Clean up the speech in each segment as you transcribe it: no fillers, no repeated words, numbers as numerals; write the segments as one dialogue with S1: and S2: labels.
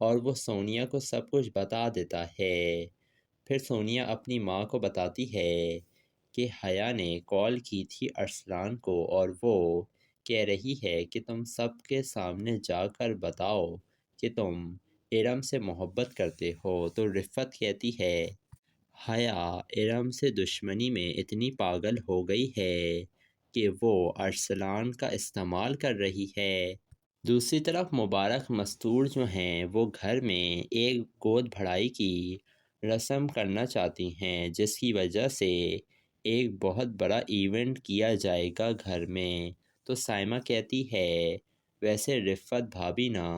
S1: اور وہ سونیا کو سب کچھ بتا دیتا ہے۔ پھر سونیا اپنی ماں کو بتاتی ہے کہ حیا نے کال کی تھی ارسلان کو اور وہ کہہ رہی ہے کہ تم سب کے سامنے جا کر بتاؤ کہ تم ارم سے محبت کرتے ہو۔ تو رفت کہتی ہے حیا ارم سے دشمنی میں اتنی پاگل ہو گئی ہے کہ وہ ارسلان کا استعمال کر رہی ہے۔ دوسری طرف مبارک مستور جو ہیں وہ گھر میں ایک گود بھرائی کی رسم کرنا چاہتی ہیں، جس کی وجہ سے ایک بہت بڑا ایونٹ کیا جائے گا گھر میں۔ تو سائمہ کہتی ہے ویسے رفت بھابھی نا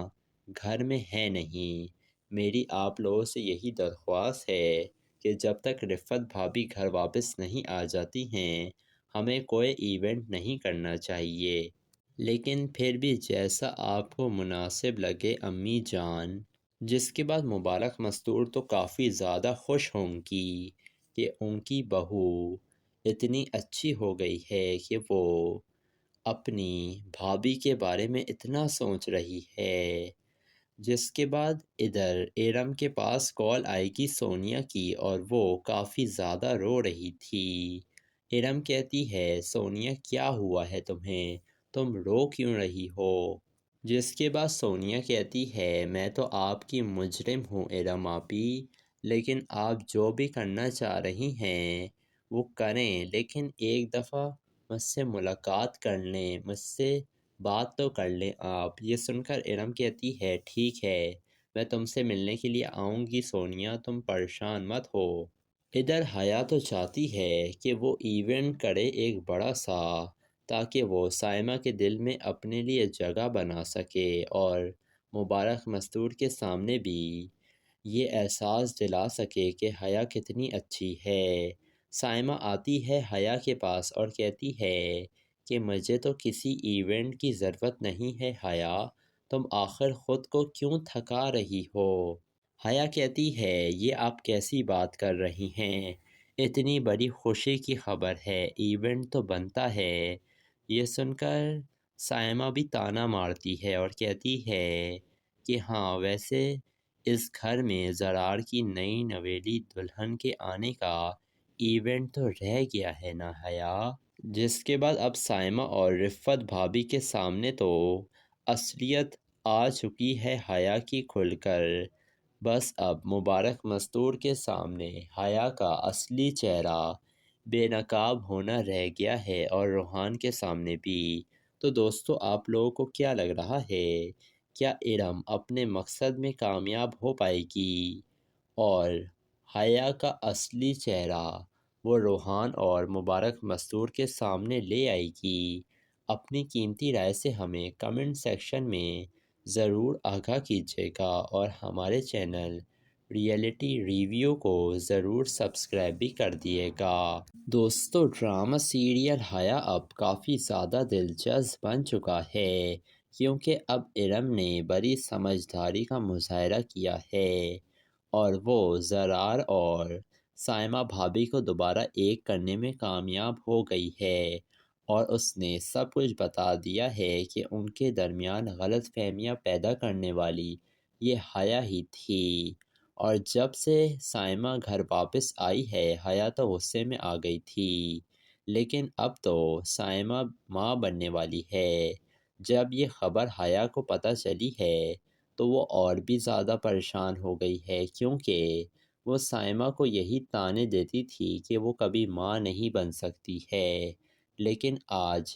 S1: گھر میں ہے نہیں، میری آپ لوگوں سے یہی درخواست ہے کہ جب تک رفت بھابھی گھر واپس نہیں آ جاتی ہیں ہمیں کوئی ایونٹ نہیں کرنا چاہیے۔ لیکن پھر بھی جیسا آپ کو مناسب لگے امی جان۔ جس کے بعد مبارک مستور تو کافی زیادہ خوش ہوں گی کہ ان کی بہو اتنی اچھی ہو گئی ہے کہ وہ اپنی بھابھی کے بارے میں اتنا سوچ رہی ہے۔ جس کے بعد ادھر ارم کے پاس کال آئے گی سونیا کی اور وہ کافی زیادہ رو رہی تھی۔ ارم کہتی ہے سونیا کیا ہوا ہے تمہیں، تم رو کیوں رہی ہو؟ جس کے بعد سونیا کہتی ہے میں تو آپ کی مجرم ہوں ارم آپی، لیکن آپ جو بھی کرنا چاہ رہی ہیں وہ کریں، لیکن ایک دفعہ مجھ سے ملاقات کر لیں، مجھ سے بات تو کر لیں آپ۔ یہ سن کر ارم کہتی ہے ٹھیک ہے میں تم سے ملنے کے لیے آؤں گی سونیا، تم پریشان مت ہو۔ ادھر حیا تو چاہتی ہے کہ وہ ایونٹ کرے ایک بڑا سا، تاکہ وہ سائمہ کے دل میں اپنے لیے جگہ بنا سکے اور مبارک مستور کے سامنے بھی یہ احساس دلا سکے کہ حیا کتنی اچھی ہے۔ سائمہ آتی ہے حیا کے پاس اور کہتی ہے کہ مجھے تو کسی ایونٹ کی ضرورت نہیں ہے حیا، تم آخر خود کو کیوں تھکا رہی ہو؟ حیا کہتی ہے یہ آپ کیسی بات کر رہی ہیں، اتنی بڑی خوشی کی خبر ہے، ایونٹ تو بنتا ہے۔ یہ سن کر سائمہ بھی طعنہ مارتی ہے اور کہتی ہے کہ ہاں ویسے اس گھر میں زرار کی نئی نویلی دلہن کے آنے کا ایونٹ تو رہ گیا ہے نا حیا۔ جس کے بعد اب سائمہ اور رفت بھابھی کے سامنے تو اصلیت آ چکی ہے حیا کی کھل کر، بس اب مبارک مستور کے سامنے حیا کا اصلی چہرہ بے نقاب ہونا رہ گیا ہے اور روحان کے سامنے بھی۔ تو دوستو آپ لوگوں کو کیا لگ رہا ہے، کیا ارم اپنے مقصد میں کامیاب ہو پائے گی اور حیا کا اصلی چہرہ وہ روحان اور مبارک مستور کے سامنے لے آئے گی؟ اپنی قیمتی رائے سے ہمیں کمنٹ سیکشن میں ضرور آگاہ کیجیے گا اور ہمارے چینل ریئلٹی ریویو کو ضرور سبسکرائب بھی کر دیے گا۔ دوستو ڈرامہ سیریل حیا اب کافی زیادہ دلچسپ بن چکا ہے، کیونکہ اب ارم نے بڑی سمجھداری کا مظاہرہ کیا ہے اور وہ زرار اور سائمہ بھابھی کو دوبارہ ایک کرنے میں کامیاب ہو گئی ہے اور اس نے سب کچھ بتا دیا ہے کہ ان کے درمیان غلط فہمیاں پیدا کرنے والی یہ حیا ہی تھی۔ اور جب سے سائمہ گھر واپس آئی ہے حیا تو غصے میں آ گئی تھی، لیکن اب تو سائمہ ماں بننے والی ہے۔ جب یہ خبر حیا کو پتہ چلی ہے تو وہ اور بھی زیادہ پریشان ہو گئی ہے، کیونکہ وہ سائمہ کو یہی طعنے دیتی تھی کہ وہ کبھی ماں نہیں بن سکتی ہے، لیکن آج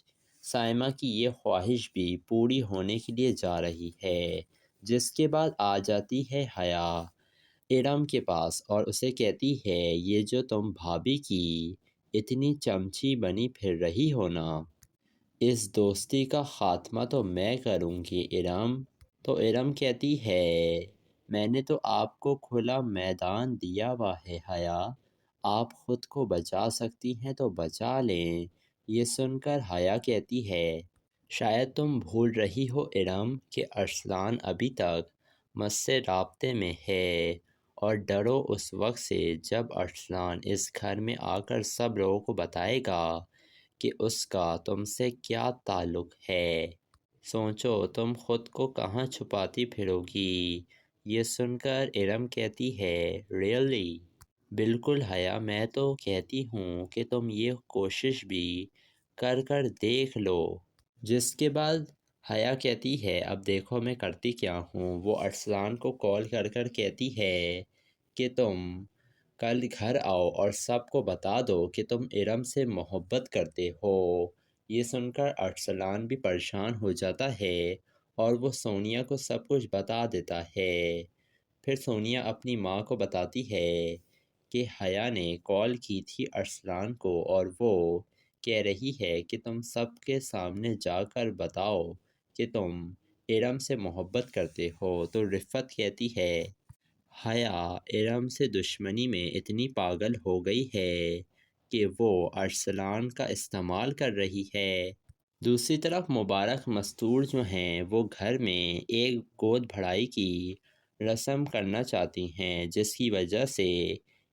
S1: سائمہ کی یہ خواہش بھی پوری ہونے کے لیے جا رہی ہے۔ جس کے بعد آ جاتی ہے حیا ارم کے پاس اور اسے کہتی ہے یہ جو تم بھابھی کی اتنی چمچی بنی پھر رہی ہو نا، اس دوستی کا خاتمہ تو میں کروں گی ارم۔ تو ارم کہتی ہے میں نے تو آپ کو کھلا میدان دیا ہوا ہے حیا، آپ خود کو بچا سکتی ہیں تو بچا لیں۔ یہ سن کر حیا کہتی ہے شاید تم بھول رہی ہو ارم کہ ارسلان ابھی تک مجھ سے رابطے میں ہے، اور ڈرو اس وقت سے جب ارسلان اس گھر میں آ کر سب لوگوں کو بتائے گا کہ اس کا تم سے کیا تعلق ہے۔ سوچو تم خود کو کہاں چھپاتی پھرو گی، یہ سن کر ارم کہتی ہے ریئلی؟ بالکل حیا، میں تو کہتی ہوں کہ تم یہ کوشش بھی کر دیکھ لو۔ جس کے بعد حیا کہتی ہے اب دیکھو میں کرتی کیا ہوں۔ وہ ارسلان کو کال کر کہتی ہے کہ تم کل گھر آؤ اور سب کو بتا دو کہ تم ارم سے محبت کرتے ہو۔ یہ سن کر ارسلان بھی پریشان ہو جاتا ہے اور وہ سونیا کو سب کچھ بتا دیتا ہے۔ پھر سونیا اپنی ماں کو بتاتی ہے کہ حیا نے کال کی تھی ارسلان کو اور وہ کہہ رہی ہے کہ تم سب کے سامنے جا کر بتاؤ کہ تم ارم سے محبت کرتے ہو۔ تو رفت کہتی ہے حیا ارم سے دشمنی میں اتنی پاگل ہو گئی ہے کہ وہ ارسلان کا استعمال کر رہی ہے۔ دوسری طرف مبارک مستور جو ہیں وہ گھر میں ایک گود بھرائی کی رسم کرنا چاہتی ہیں، جس کی وجہ سے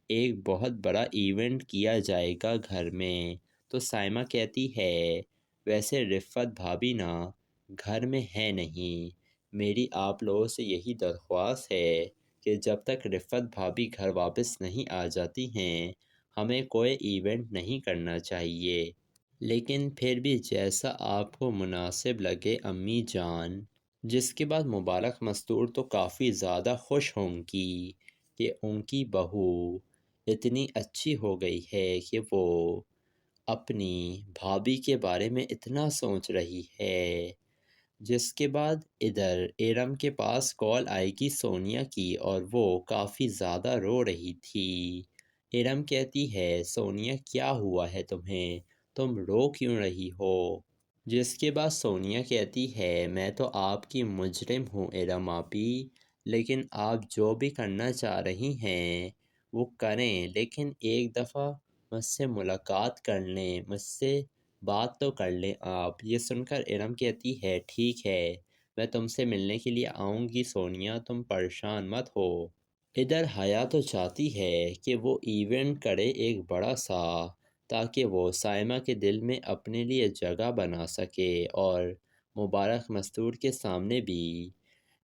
S1: ایک بہت بڑا ایونٹ کیا جائے گا گھر میں۔ تو سائمہ کہتی ہے ویسے رفت بھابھی نا گھر میں ہے نہیں، میری آپ لوگوں سے یہی درخواست ہے کہ جب تک رفت بھابھی گھر واپس نہیں آ جاتی ہیں ہمیں کوئی ایونٹ نہیں کرنا چاہیے، لیکن پھر بھی جیسا آپ کو مناسب لگے امی جان۔ جس کے بعد مبارک مستور تو کافی زیادہ خوش ہوں گی کہ ان کی بہو اتنی اچھی ہو گئی ہے کہ وہ اپنی بھابھی کے بارے میں اتنا سوچ رہی ہے۔ جس کے بعد ادھر ارم کے پاس کال آئے گی سونیا کی اور وہ کافی زیادہ رو رہی تھی۔ ارم کہتی ہے سونیا کیا ہوا ہے تمہیں، تم رو کیوں رہی ہو؟ جس کے بعد سونیا کہتی ہے میں تو آپ کی مجرم ہوں ارم آپی، لیکن آپ جو بھی کرنا چاہ رہی ہیں وہ کریں، لیکن ایک دفعہ مجھ سے ملاقات کر لیں، مجھ سے بات تو کر لیں آپ۔ یہ سن کر ارم کہتی ہے ٹھیک ہے میں تم سے ملنے کے لیے آؤں گی سونیا، تم پریشان مت ہو۔ ادھر حیا تو چاہتی ہے کہ وہ ایونٹ کرے ایک بڑا سا، تاکہ وہ سائمہ کے دل میں اپنے لیے جگہ بنا سکے اور مبارک مستور کے سامنے بھی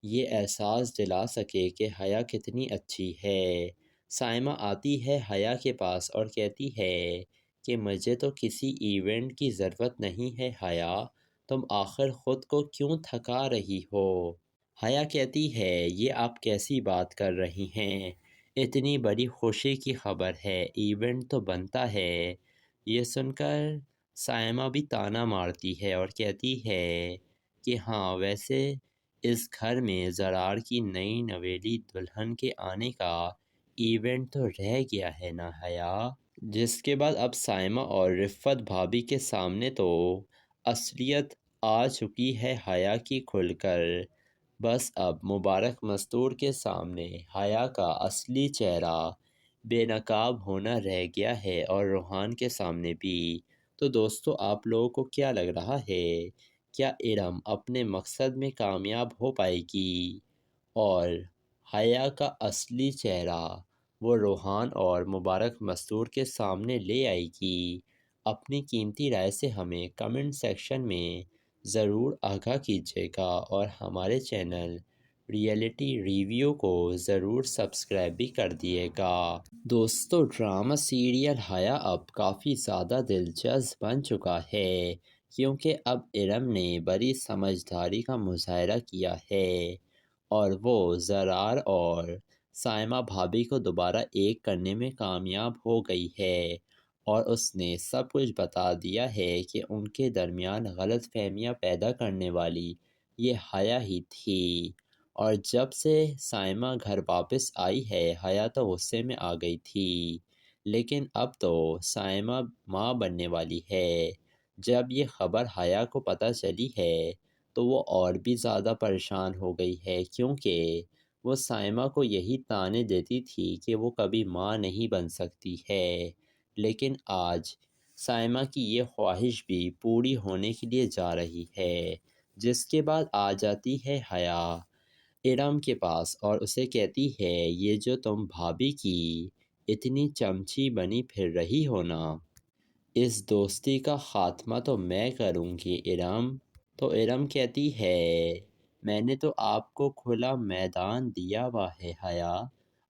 S1: یہ احساس دلا سکے کہ حیا کتنی اچھی ہے۔ سائمہ آتی ہے حیا کے پاس اور کہتی ہے کہ مجھے تو کسی ایونٹ کی ضرورت نہیں ہے حیا، تم آخر خود کو کیوں تھکا رہی ہو؟ حیا کہتی ہے یہ آپ کیسی بات کر رہی ہیں، اتنی بڑی خوشی کی خبر ہے، ایونٹ تو بنتا ہے۔ یہ سن کر سائمہ بھی طعنہ مارتی ہے اور کہتی ہے کہ ہاں ویسے اس گھر میں زرار کی نئی نویلی دلہن کے آنے کا ایونٹ تو رہ گیا ہے نا حیا۔ جس کے بعد اب سائمہ اور رفت بھابھی کے سامنے تو اصلیت آ چکی ہے حیا کی کھل کر، بس اب مبارک مستور کے سامنے حیا کا اصلی چہرہ بے نقاب ہونا رہ گیا ہے اور روحان کے سامنے بھی۔ تو دوستو آپ لوگوں کو کیا لگ رہا ہے، کیا ارم اپنے مقصد میں کامیاب ہو پائے گی اور حیا کا اصلی چہرہ وہ روحان اور مبارک مستور کے سامنے لے آئے گی؟ اپنی قیمتی رائے سے ہمیں کمنٹ سیکشن میں ضرور آگاہ کیجیے گا اور ہمارے چینل ریئلٹی ریویو کو ضرور سبسکرائب بھی کر دیے گا۔ دوستو ڈرامہ سیریل حیا اب کافی زیادہ دلچسپ بن چکا ہے، کیونکہ اب ارم نے بڑی سمجھداری کا مظاہرہ کیا ہے اور وہ زرار اور سائمہ بھابھی کو دوبارہ ایک کرنے میں کامیاب ہو گئی ہے اور اس نے سب کچھ بتا دیا ہے کہ ان کے درمیان غلط فہمیاں پیدا کرنے والی یہ حیا ہی تھی۔ اور جب سے سائمہ گھر واپس آئی ہے حیا تو غصے میں آ گئی تھی، لیکن اب تو سائمہ ماں بننے والی ہے۔ جب یہ خبر حیا کو پتہ چلی ہے تو وہ اور بھی زیادہ پریشان ہو گئی ہے، کیونکہ وہ سائمہ کو یہی طعنے دیتی تھی کہ وہ کبھی ماں نہیں بن سکتی ہے، لیکن آج سائمہ کی یہ خواہش بھی پوری ہونے کے لیے جا رہی ہے۔ جس کے بعد آ جاتی ہے حیا ارم کے پاس اور اسے کہتی ہے یہ جو تم بھابھی کی اتنی چمچی بنی پھر رہی ہو نا، اس دوستی کا خاتمہ تو میں کروں گی ارم۔ تو ارم کہتی ہے میں نے تو آپ کو کھلا میدان دیا ہوا ہے حیا،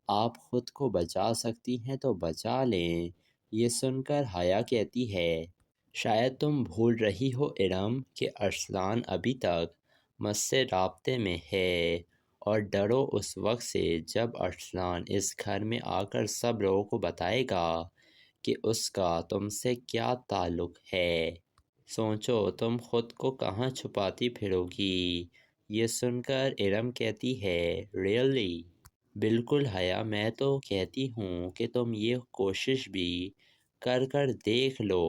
S1: آپ خود کو بچا سکتی ہیں تو بچا لیں۔ یہ سن کر حیا کہتی ہے شاید تم بھول رہی ہو ارم کہ ارسلان ابھی تک مجھ سے رابطے میں ہے، اور ڈرو اس وقت سے جب ارسلان اس گھر میں آ کر سب لوگوں کو بتائے گا کہ اس کا تم سے کیا تعلق ہے۔ سوچو تم خود کو کہاں چھپاتی پھرو گی۔ یہ سن کر ارم کہتی ہے ریئلی؟ بالکل حیا، میں تو کہتی ہوں کہ تم یہ کوشش بھی کر دیکھ لو۔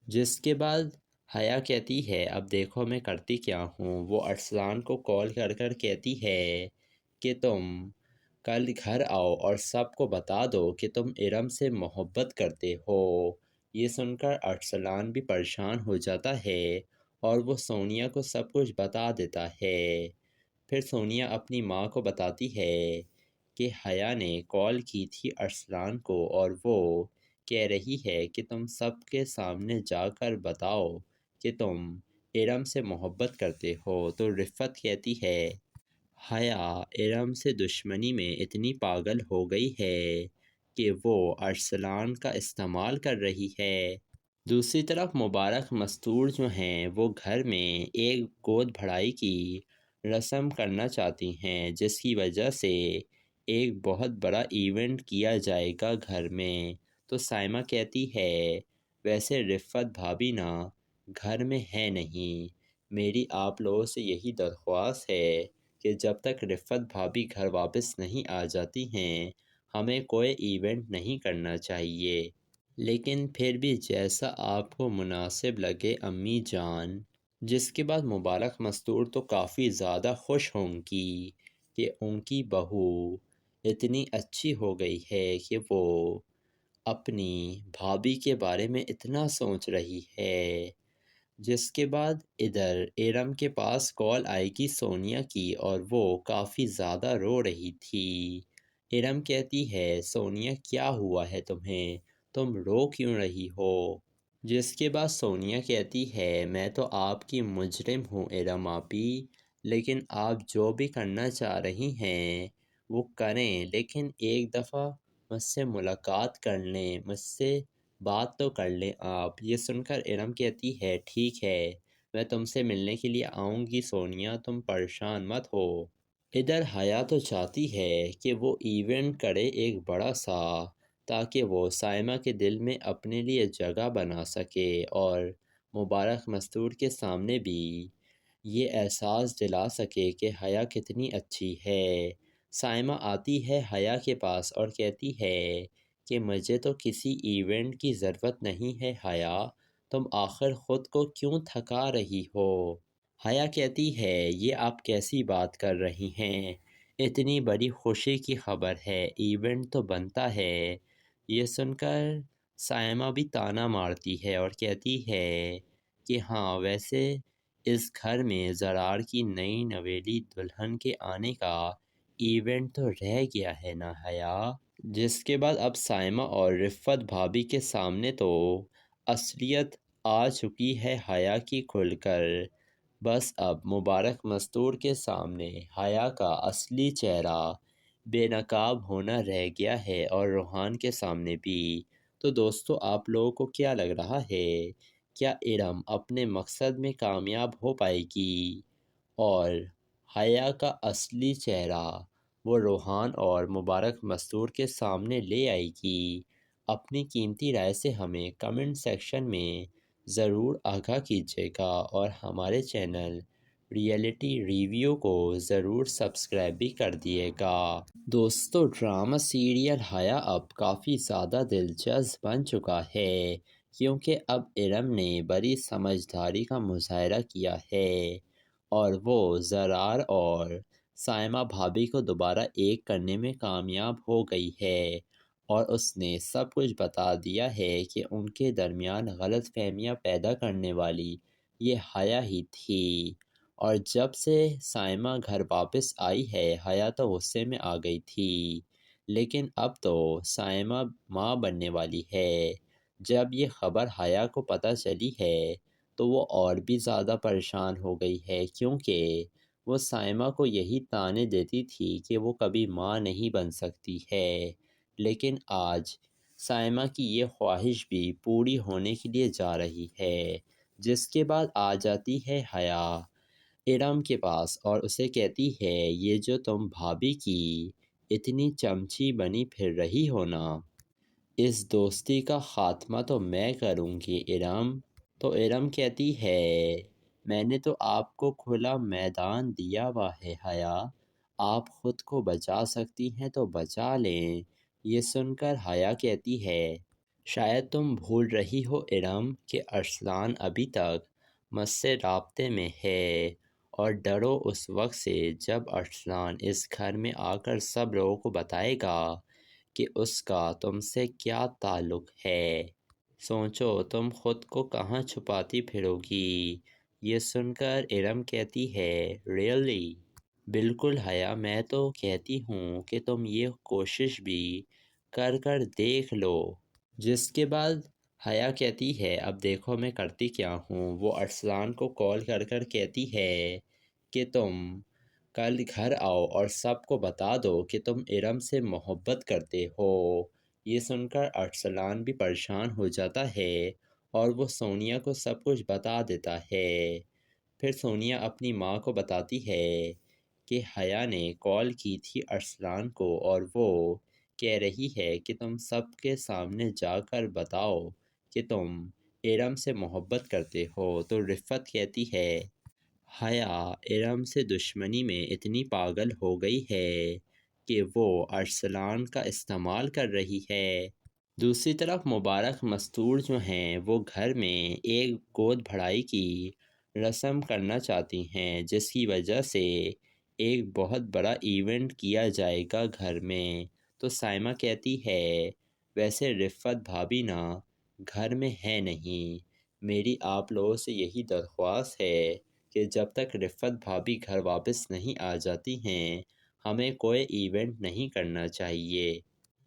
S1: جس کے بعد حیا کہتی ہے اب دیکھو میں کرتی کیا ہوں۔ وہ ارسلان کو کال کر کہتی ہے کہ تم کل گھر آؤ اور سب کو بتا دو کہ تم ارم سے محبت کرتے ہو۔ یہ سن کر ارسلان بھی پریشان ہو جاتا ہے اور وہ سونیا کو سب کچھ بتا دیتا ہے۔ پھر سونیا اپنی ماں کو بتاتی ہے کہ حیا نے کال کی تھی ارسلان کو اور وہ کہہ رہی ہے کہ تم سب کے سامنے جا کر بتاؤ کہ تم ارم سے محبت کرتے ہو۔ تو رفت کہتی ہے حیا ارم سے دشمنی میں اتنی پاگل ہو گئی ہے کہ وہ ارسلان کا استعمال کر رہی ہے۔ دوسری طرف مبارک مستور جو ہیں وہ گھر میں ایک گود بھرائی کی رسم کرنا چاہتی ہیں، جس کی وجہ سے ایک بہت بڑا ایونٹ کیا جائے گا گھر میں۔ تو سائمہ کہتی ہے ویسے رفت بھابھی نا گھر میں ہے نہیں، میری آپ لوگوں سے یہی درخواست ہے کہ جب تک رفت بھابھی گھر واپس نہیں آ جاتی ہیں ہمیں کوئی ایونٹ نہیں کرنا چاہیے، لیکن پھر بھی جیسا آپ کو مناسب لگے امی جان۔ جس کے بعد مبارک مستور تو کافی زیادہ خوش ہوں گی کہ ان کی بہو اتنی اچھی ہو گئی ہے کہ وہ اپنی بھابھی کے بارے میں اتنا سوچ رہی ہے۔ جس کے بعد ادھر ارم کے پاس کال آئے گی سونیا کی اور وہ کافی زیادہ رو رہی تھی۔ ارم کہتی ہے سونیا کیا ہوا ہے تمہیں، تم رو کیوں رہی ہو؟ جس کے بعد سونیا کہتی ہے میں تو آپ کی مجرم ہوں ارم آپی، لیکن آپ جو بھی کرنا چاہ رہی ہیں وہ کریں، لیکن ایک دفعہ مجھ سے ملاقات کر لیں، مجھ سے بات تو کر لیں آپ۔ یہ سن کر ارم کہتی ہے ٹھیک ہے میں تم سے ملنے کے لیے آؤں گی سونیا، تم پریشان مت ہو۔ ادھر حیا تو چاہتی ہے کہ وہ ایونٹ کرے ایک بڑا سا، تاکہ وہ سائمہ کے دل میں اپنے لیے جگہ بنا سکے اور مبارک مستور کے سامنے بھی یہ احساس دلا سکے کہ حیا کتنی اچھی ہے۔ سائمہ آتی ہے حیا کے پاس اور کہتی ہے کہ مجھے تو کسی ایونٹ کی ضرورت نہیں ہے حیا، تم آخر خود کو کیوں تھکا رہی ہو؟ حیا کہتی ہے یہ آپ کیسی بات کر رہی ہیں، اتنی بڑی خوشی کی خبر ہے، ایونٹ تو بنتا ہے۔ یہ سن کر سائمہ بھی طعنہ مارتی ہے اور کہتی ہے کہ ہاں ویسے اس گھر میں زرار کی نئی نویلی دلہن کے آنے کا ایونٹ تو رہ گیا ہے نا حیا۔ جس کے بعد اب سائمہ اور رفت بھابھی کے سامنے تو اصلیت آ چکی ہے حیا کی کھل کر، بس اب مبارک مستور کے سامنے حیا کا اصلی چہرہ بے نقاب ہونا رہ گیا ہے اور روحان کے سامنے بھی۔ تو دوستو آپ لوگوں کو کیا لگ رہا ہے، کیا ارم اپنے مقصد میں کامیاب ہو پائے گی اور حیا کا اصلی چہرہ وہ روحان اور مبارک مستور کے سامنے لے آئے گی؟ اپنی قیمتی رائے سے ہمیں کمنٹ سیکشن میں ضرور آگاہ کیجیے گا اور ہمارے چینل ریئلٹی ریویو کو ضرور سبسکرائب بھی کر دیے گا۔ دوستو ڈرامہ سیریل حیا اب کافی زیادہ دلچسپ بن چکا ہے، کیونکہ اب ارم نے بڑی سمجھداری کا مظاہرہ کیا ہے اور وہ زرار اور سائمہ بھابھی کو دوبارہ ایک کرنے میں کامیاب ہو گئی ہے اور اس نے سب کچھ بتا دیا ہے کہ ان کے درمیان غلط فہمیاں پیدا کرنے والی یہ حیا ہی تھی۔ اور جب سے سائمہ گھر واپس آئی ہے حیا تو غصے میں آ گئی تھی، لیکن اب تو سائمہ ماں بننے والی ہے۔ جب یہ خبر حیا کو پتہ چلی ہے تو وہ اور بھی زیادہ پریشان ہو گئی ہے، کیونکہ وہ سائمہ کو یہی طعنے دیتی تھی کہ وہ کبھی ماں نہیں بن سکتی ہے، لیکن آج سائمہ کی یہ خواہش بھی پوری ہونے کے لیے جا رہی ہے، جس کے بعد آ جاتی ہے حیا ارم کے پاس اور اسے کہتی ہے یہ جو تم بھابھی کی اتنی چمچی بنی پھر رہی ہو نا، اس دوستی کا خاتمہ تو میں کروں گی ارم۔ تو ارم کہتی ہے میں نے تو آپ کو کھلا میدان دیا ہوا ہے حیا، آپ خود کو بچا سکتی ہیں تو بچا لیں۔ یہ سن کر حیا کہتی ہے شاید تم بھول رہی ہو ارم کہ ارسلان ابھی تک مجھ سے رابطے میں ہے، اور ڈرو اس وقت سے جب ارسلان اس گھر میں آ کر سب لوگوں کو بتائے گا کہ اس کا تم سے کیا تعلق ہے۔ سوچو تم خود کو کہاں چھپاتی پھرو گی۔ یہ سن کر ارم کہتی ہے ریئلی بالکل حیا، میں تو کہتی ہوں کہ تم یہ کوشش بھی کر دیکھ لو۔ جس کے بعد حیا کہتی ہے اب دیکھو میں کرتی کیا ہوں۔ وہ ارسلان کو کال کر کہتی ہے کہ تم کل گھر آؤ اور سب کو بتا دو کہ تم ارم سے محبت کرتے ہو۔ یہ سن کر ارسلان بھی پریشان ہو جاتا ہے اور وہ سونیا کو سب کچھ بتا دیتا ہے۔ پھر سونیا اپنی ماں کو بتاتی ہے کہ حیا نے کال کی تھی ارسلان کو اور وہ کہہ رہی ہے کہ تم سب کے سامنے جا کر بتاؤ کہ تم ارم سے محبت کرتے ہو۔ تو رفت کہتی ہے حیا ارم سے دشمنی میں اتنی پاگل ہو گئی ہے کہ وہ ارسلان کا استعمال کر رہی ہے۔ دوسری طرف مبارک مستور جو ہیں وہ گھر میں ایک گود بھرائی کی رسم کرنا چاہتی ہیں، جس کی وجہ سے ایک بہت بڑا ایونٹ کیا جائے گا گھر میں۔ تو سائمہ کہتی ہے ویسے رفت بھابھی نا گھر میں ہے نہیں، میری آپ لوگوں سے یہی درخواست ہے کہ جب تک رفت بھابھی گھر واپس نہیں آ جاتی ہیں ہمیں کوئی ایونٹ نہیں کرنا چاہیے،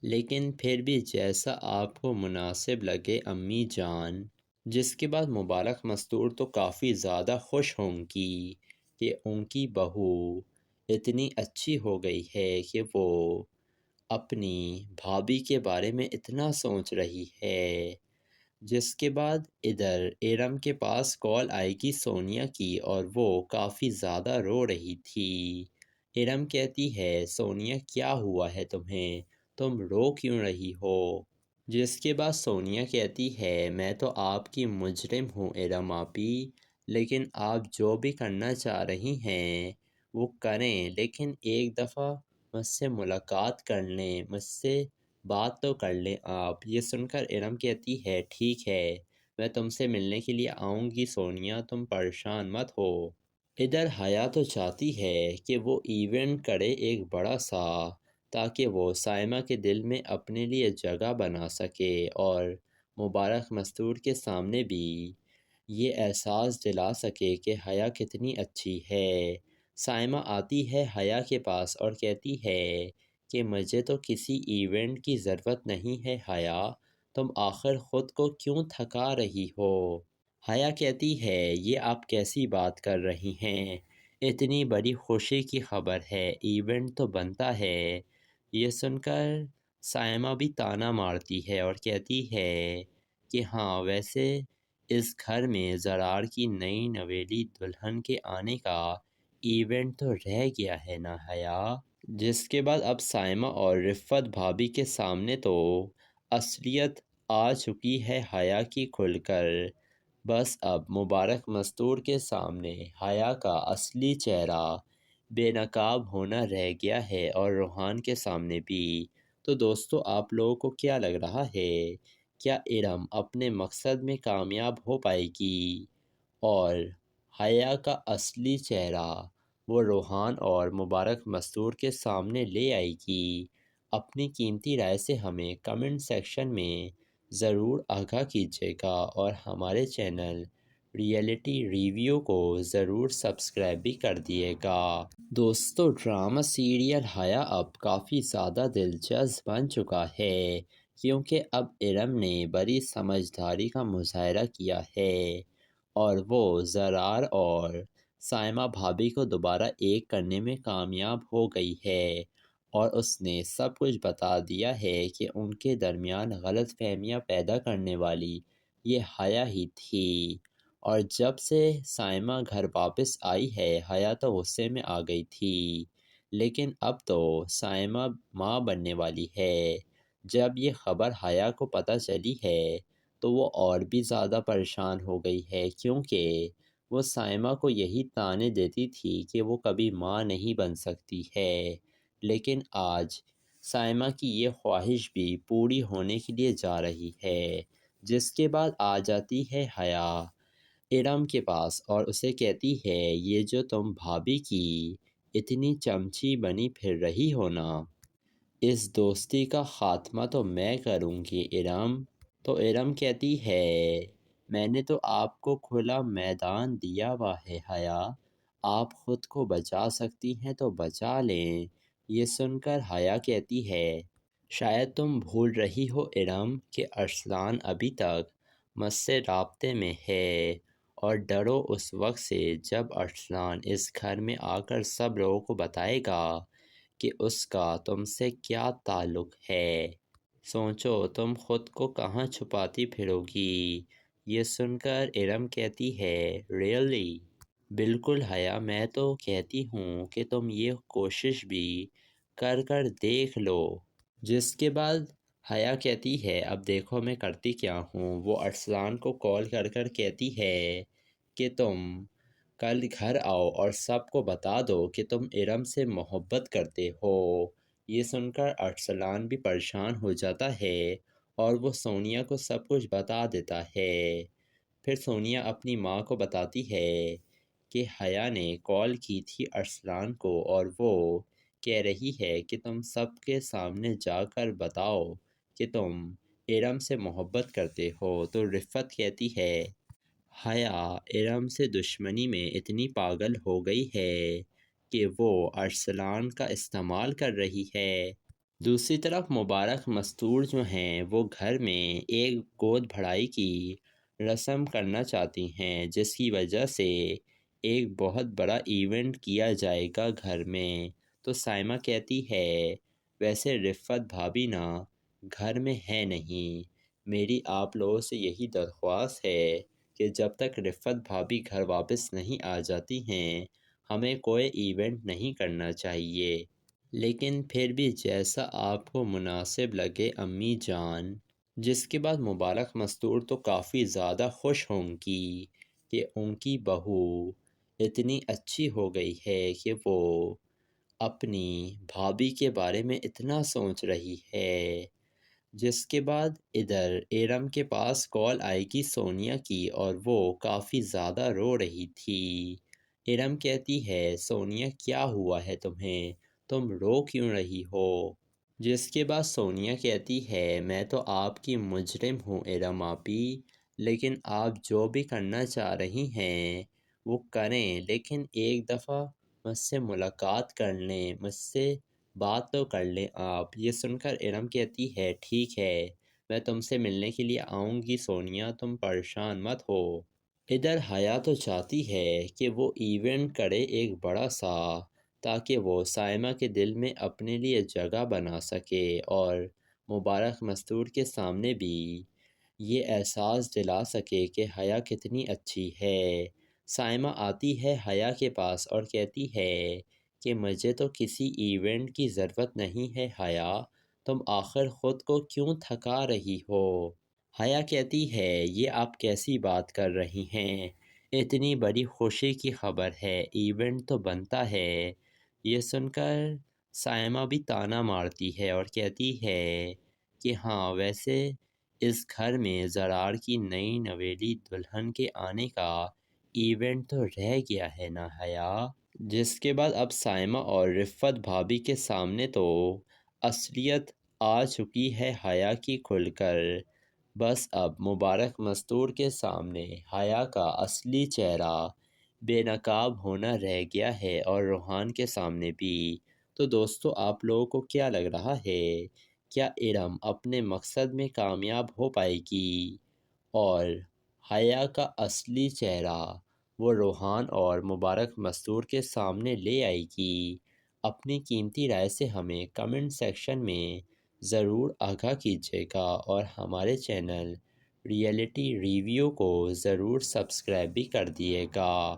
S1: لیکن پھر بھی جیسا آپ کو مناسب لگے امی جان۔ جس کے بعد مبارک مستور تو کافی زیادہ خوش ہوں گی کہ ان کی بہو اتنی اچھی ہو گئی ہے کہ وہ اپنی بھابھی کے بارے میں اتنا سوچ رہی ہے۔ جس کے بعد ادھر ارم کے پاس کال آئے گی سونیا کی اور وہ کافی زیادہ رو رہی تھی۔ ارم کہتی ہے سونیا کیا ہوا ہے تمہیں، تم رو کیوں رہی ہو؟ جس کے بعد سونیا کہتی ہے میں تو آپ کی مجرم ہوں ارم آپی، لیکن آپ جو بھی کرنا چاہ رہی ہیں وہ کریں، لیکن ایک دفعہ مجھ سے ملاقات کر لیں، مجھ سے بات تو کر لیں آپ۔ یہ سن کر ارم کہتی ہے ٹھیک ہے میں تم سے ملنے کے لیے آؤں گی سونیا، تم پریشان مت ہو۔ ادھر حیا تو چاہتی ہے کہ وہ ایونٹ کرے ایک بڑا سا تاکہ وہ سائمہ کے دل میں اپنے لیے جگہ بنا سکے اور مبارک مستور کے سامنے بھی یہ احساس دلا سکے کہ حیا کتنی اچھی ہے۔ سائمہ آتی ہے حیا کے پاس اور کہتی ہے کہ مجھے تو کسی ایونٹ کی ضرورت نہیں ہے حیا، تم آخر خود کو کیوں تھکا رہی ہو؟ حیا کہتی ہے یہ آپ کیسی بات کر رہی ہیں، اتنی بڑی خوشی کی خبر ہے، ایونٹ تو بنتا ہے۔ یہ سن کر سائمہ بھی طعنہ مارتی ہے اور کہتی ہے کہ ہاں ویسے اس گھر میں زرار کی نئی نویلی دلہن کے آنے کا ایونٹ تو رہ گیا ہے نا حیا۔ جس کے بعد اب سائمہ اور رفت بھابھی کے سامنے تو اصلیت آ چکی ہے حیا کی کھل کر، بس اب مبارک مستور کے سامنے حیا کا اصلی چہرہ بے نقاب ہونا رہ گیا ہے اور روحان کے سامنے بھی۔ تو دوستو آپ لوگوں کو کیا لگ رہا ہے، کیا ارم اپنے مقصد میں کامیاب ہو پائے گی اور حیا کا اصلی چہرہ وہ روحان اور مبارک مستور کے سامنے لے آئے گی؟ اپنی قیمتی رائے سے ہمیں کمنٹ سیکشن میں ضرور آگاہ کیجیے گا اور ہمارے چینل ریئلٹی ریویو کو ضرور سبسکرائب بھی کر دیے گا۔ دوستو ڈرامہ سیریل حیا اب کافی زیادہ دلچسپ بن چکا ہے کیونکہ اب ارم نے بڑی سمجھداری کا مظاہرہ کیا ہے اور وہ زرار اور سائمہ بھابھی کو دوبارہ ایک کرنے میں کامیاب ہو گئی ہے اور اس نے سب کچھ بتا دیا ہے کہ ان کے درمیان غلط فہمیاں پیدا کرنے والی یہ حیا ہی تھی۔ اور جب سے سائمہ گھر واپس آئی ہے حیا تو غصے میں آ گئی تھی، لیکن اب تو سائمہ ماں بننے والی ہے۔ جب یہ خبر حیا کو پتہ چلی ہے تو وہ اور بھی زیادہ پریشان ہو گئی ہے، کیونکہ وہ سائمہ کو یہی طعنے دیتی تھی کہ وہ کبھی ماں نہیں بن سکتی ہے، لیکن آج سائمہ کی یہ خواہش بھی پوری ہونے کے لیے جا رہی ہے۔ جس کے بعد آ جاتی ہے حیا ارم کے پاس اور اسے کہتی ہے یہ جو تم بھابھی کی اتنی چمچی بنی پھر رہی ہو نا، اس دوستی کا خاتمہ تو میں کروں گی ارم۔ تو ارم کہتی ہے میں نے تو آپ کو کھلا میدان دیا ہوا ہے حیا، آپ خود کو بچا سکتی ہیں تو بچا لیں۔ یہ سن کر حیا کہتی ہے شاید تم بھول رہی ہو ارم کہ ارسلان ابھی تک مجھ سے رابطے میں ہے، اور ڈرو اس وقت سے جب ارسلان اس گھر میں آ کر سب لوگوں کو بتائے گا کہ اس کا تم سے کیا تعلق ہے۔ سوچو تم خود کو کہاں چھپاتی پھرو گی۔ یہ سن کر ارم کہتی ہے ریئلی؟ بالکل حیا، میں تو کہتی ہوں کہ تم یہ کوشش بھی کر کر دیکھ لو۔ جس کے بعد حیا کہتی ہے اب دیکھو میں کرتی کیا ہوں۔ وہ ارسلان کو کال کر کر کہتی ہے کہ تم کل گھر آؤ اور سب کو بتا دو کہ تم ارم سے محبت کرتے ہو۔ یہ سن کر ارسلان بھی پریشان ہو جاتا ہے اور وہ سونیا کو سب کچھ بتا دیتا ہے۔ پھر سونیا اپنی ماں کو بتاتی ہے کہ حیا نے کال کی تھی ارسلان کو اور وہ کہہ رہی ہے کہ تم سب کے سامنے جا کر بتاؤ کہ تم ارم سے محبت کرتے ہو۔ تو رفت کہتی ہے حیا ارم سے دشمنی میں اتنی پاگل ہو گئی ہے کہ وہ ارسلان کا استعمال کر رہی ہے۔ دوسری طرف مبارک مستور جو ہیں وہ گھر میں ایک گود بھرائی کی رسم کرنا چاہتی ہیں، جس کی وجہ سے ایک بہت بڑا ایونٹ کیا جائے گا گھر میں۔ تو سائمہ کہتی ہے ویسے رفت بھابھی نا گھر میں ہے نہیں، میری آپ لوگوں سے یہی درخواست ہے کہ جب تک رفت بھابھی گھر واپس نہیں آ جاتی ہیں ہمیں کوئی ایونٹ نہیں کرنا چاہیے، لیکن پھر بھی جیسا آپ کو مناسب لگے امی جان۔ جس کے بعد مبارک مستور تو کافی زیادہ خوش ہوں گی کہ ان کی بہو اتنی اچھی ہو گئی ہے کہ وہ اپنی بھابھی کے بارے میں اتنا سوچ رہی ہے۔ جس کے بعد ادھر ارم کے پاس کال آئے گی سونیا کی اور وہ کافی زیادہ رو رہی تھی۔ ارم کہتی ہے سونیا کیا ہوا ہے تمہیں، تم رو کیوں رہی ہو؟ جس کے بعد سونیا کہتی ہے میں تو آپ کی مجرم ہوں ارم آپی، لیکن آپ جو بھی کرنا چاہ رہی ہیں وہ کریں، لیکن ایک دفعہ مجھ سے ملاقات کر لیں، مجھ سے بات تو کر لیں آپ۔ یہ سن کر ارم کہتی ہے ٹھیک ہے میں تم سے ملنے کے لیے آؤں گی سونیا، تم پریشان مت ہو۔ ادھر حیا تو چاہتی ہے کہ وہ ایونٹ کرے ایک بڑا سا، تاکہ وہ سائمہ کے دل میں اپنے لیے جگہ بنا سکے اور مبارک مستور کے سامنے بھی یہ احساس دلا سکے کہ حیا کتنی اچھی ہے۔ سائمہ آتی ہے حیا کے پاس اور کہتی ہے کہ مجھے تو کسی ایونٹ کی ضرورت نہیں ہے حیا، تم آخر خود کو کیوں تھکا رہی ہو؟ حیا کہتی ہے یہ آپ کیسی بات کر رہی ہیں، اتنی بڑی خوشی کی خبر ہے، ایونٹ تو بنتا ہے۔ یہ سن کر سائمہ بھی طعنہ مارتی ہے اور کہتی ہے کہ ہاں ویسے اس گھر میں زرار کی نئی نویلی دلہن کے آنے کا ایونٹ تو رہ گیا ہے نا حیا۔ جس کے بعد اب سائمہ اور رفت بھابھی کے سامنے تو اصلیت آ چکی ہے حیا کی کھل کر، بس اب مبارک مستور کے سامنے حیا کا اصلی چہرہ بے نقاب ہونا رہ گیا ہے اور روحان کے سامنے بھی۔ تو دوستو آپ لوگوں کو کیا لگ رہا ہے، کیا ارم اپنے مقصد میں کامیاب ہو پائے گی اور حیا کا اصلی چہرہ وہ روحان اور مبارک مستور کے سامنے لے آئے گی۔ اپنی قیمتی رائے سے ہمیں کمنٹ سیکشن میں ضرور آگاہ کیجیے گا اور ہمارے چینل ریئلٹی ریویو کو ضرور سبسکرائب بھی کر دیے گا۔